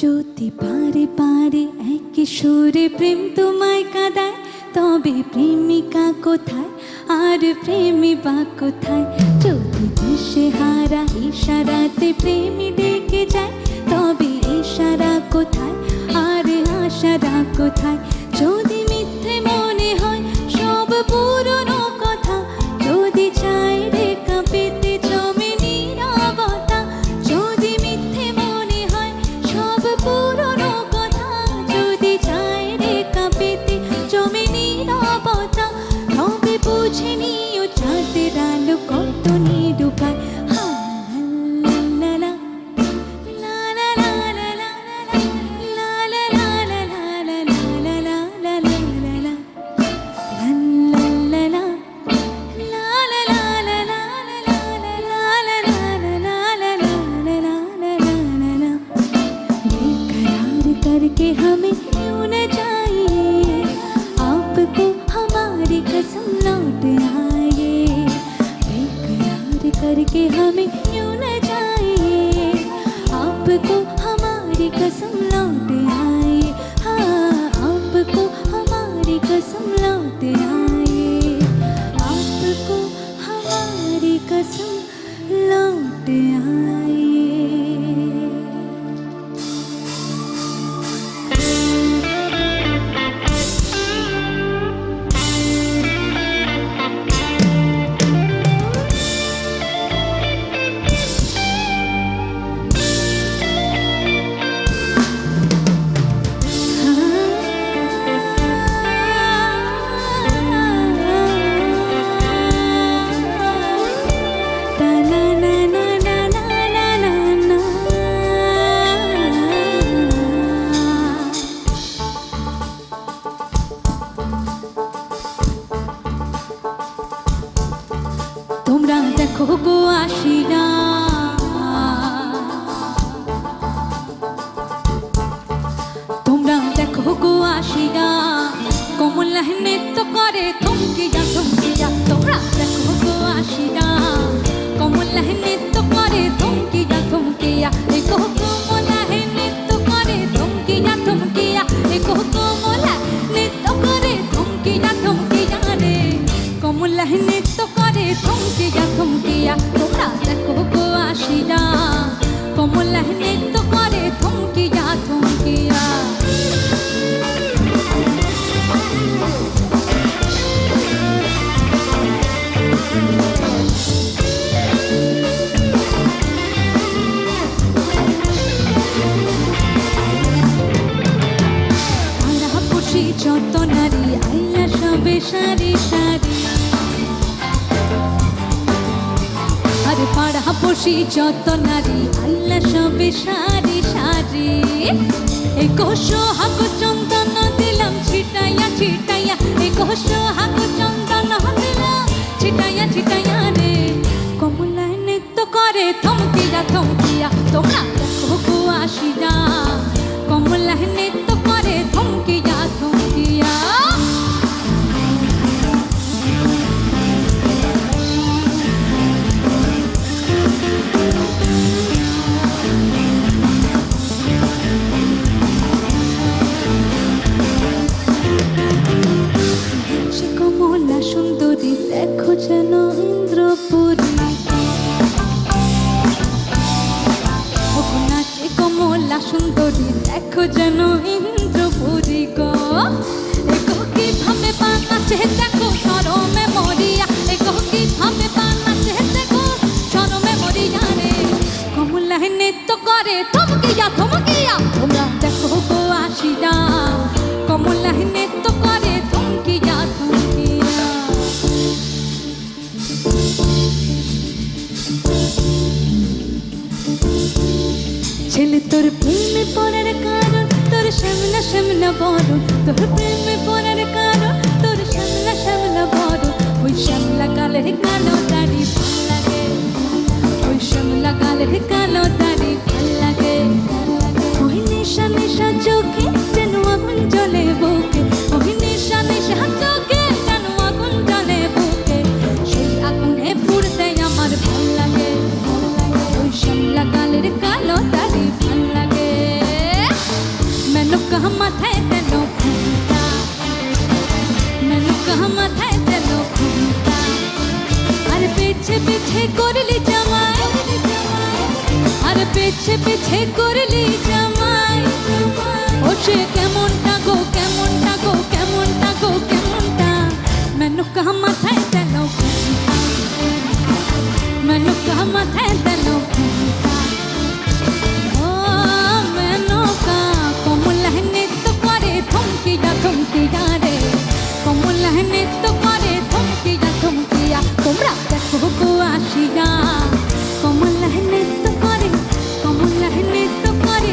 যদি পারে পারে এক সুরে প্রেম তোমায় কাঁদায়, তবে প্রেমিকা কোথায় আর প্রেমী বা কোথায়? যদি দিশে হারা ইশারাতে প্রেমী ডেকে যায়, তবে ইশারা কোথায় আর আশারা কোথায়? যদি মিথ্যে মনে হয় সব পুরনো কথা, যদি চায় রেখা পেতে জমে নীরবতা, যদি মিথ্যে মনে হয় সব পুরনো কথা, যদি চায় রেখা পেতে জমে নীরবতা, তবে বুঝে নিও চাঁদের আলো কত নিরূপায়। करके हमें क्यों न जाइए, आपको हमारी कसम लौट आए। बेकरार करके हमें क्यों न जाइए, आपको हमारी कसम लौट आए। हाँ, आपको हमारी कसम लौट आए, आपको हमारी कसम लौट आए। তোমরা দেখো গো আশিনা, তোমরা দেখো গো আশিনা, কমলা নৃত্য করে থমকিয়া থমকিয়া। তোমরা দেখো গো আশিনা, কমলা নৃত্য করে থমকিয়া থমকিয়া। দেখো কমলা নৃত্য করে থমকিয়া থমকিয়া, দেখো কমলা নৃত্য করে থমকিয়া থমকিয়া রে, কমলা নৃত্য করে থমকিয়া থমকিয়া। তোমরা দেখো গো আশিনা, কমলা নৃত্য করে থমকিয়া থমকিয়া। পাড়াপড়শি যত নারী আইলা সবে সারি সারি, আরে পাড়াপড়শি যত নারী আইলা সবে সারি সারি। এই সোহাগ চন্দন দিলাম ছিটাইয়া ছিটাইয়া, এই সোহাগ চন্দন দিলাম ছিটাইয়া ছিটাইয়া রে, কমলা নৃত্য করে থমকিয়া থমকিয়া। তোমরা দেখো গো আশিনা, কমলা নৃত্য করে থমকিয়া থমকিয়া। কমলা সুন্দরী দেখো যেন ইন্দ্রপুরী, নাচে কমলা সুন্দরী দেখো যেন ইন্দ্রপুরী গো। এগো কিভাবে পা নাচে দেখো শরমে মরিয়া, এগো কিভাবে পা নাচে দেখো শরমে মরিয়া রে, কমলা নৃত্য করে থমকিয়া থমকিয়া। তোমরা দেখো গো আশিনা, কমলা নৃত্য করে থমকিয়া থমকিয়া। ছেলে তোর প্রেমে পড়ার কারণ তোর শ্যামলা শ্যামলা বরণ, তোর প্রেমে পড়ার কারণ তোর শ্যামলা শ্যামলা বরণ। ওই শ্যামলা গালের কালো দাড়ি ভাল লাগে, ওই শ্যামলা গালের কালো দাড়ি ভাল লাগে। ওই নেশা নেশা চোখে যেন আগুন জ্বলে বুকে, ওই নেশা নেশা চোখে যেন আগুন জ্বলে বুকে। সেই আগুনে পুড়তে আমার ভাল লাগে, ওই শ্যামলা গালের কালো দাড়ি ভাল লাগে। कहा माথায় দিল ঘুমটা মেনু कहा মাথায় দিল ঘুমটা আর পিছে পিছে করলি জামাই আর পিছে পিছে করলি জামাই ও সে কেমনটা গো কেমনটা গো কেমনটা গো কেমনটা মেনু कहा মাথায় দিল ঘুমটা মেনু कहा মাথায় দিল ঘুমটা ও মেনু কা কমলা নৃত্য করে থমকিয়া থমকিয়া রে কমলা নৃত্য করে থমকিয়া থমকিয়া তোমরা দেখো গো আসিয়া কমলা নৃত্য করে কমলা নৃত্য করে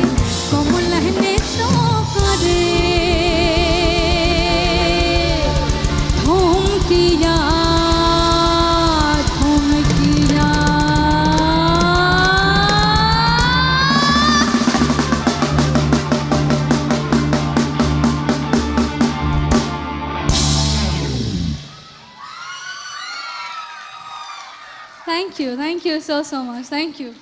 কমলা নৃত্য করে থমকিয়া থমকিয়া Thank you so much. Thank you.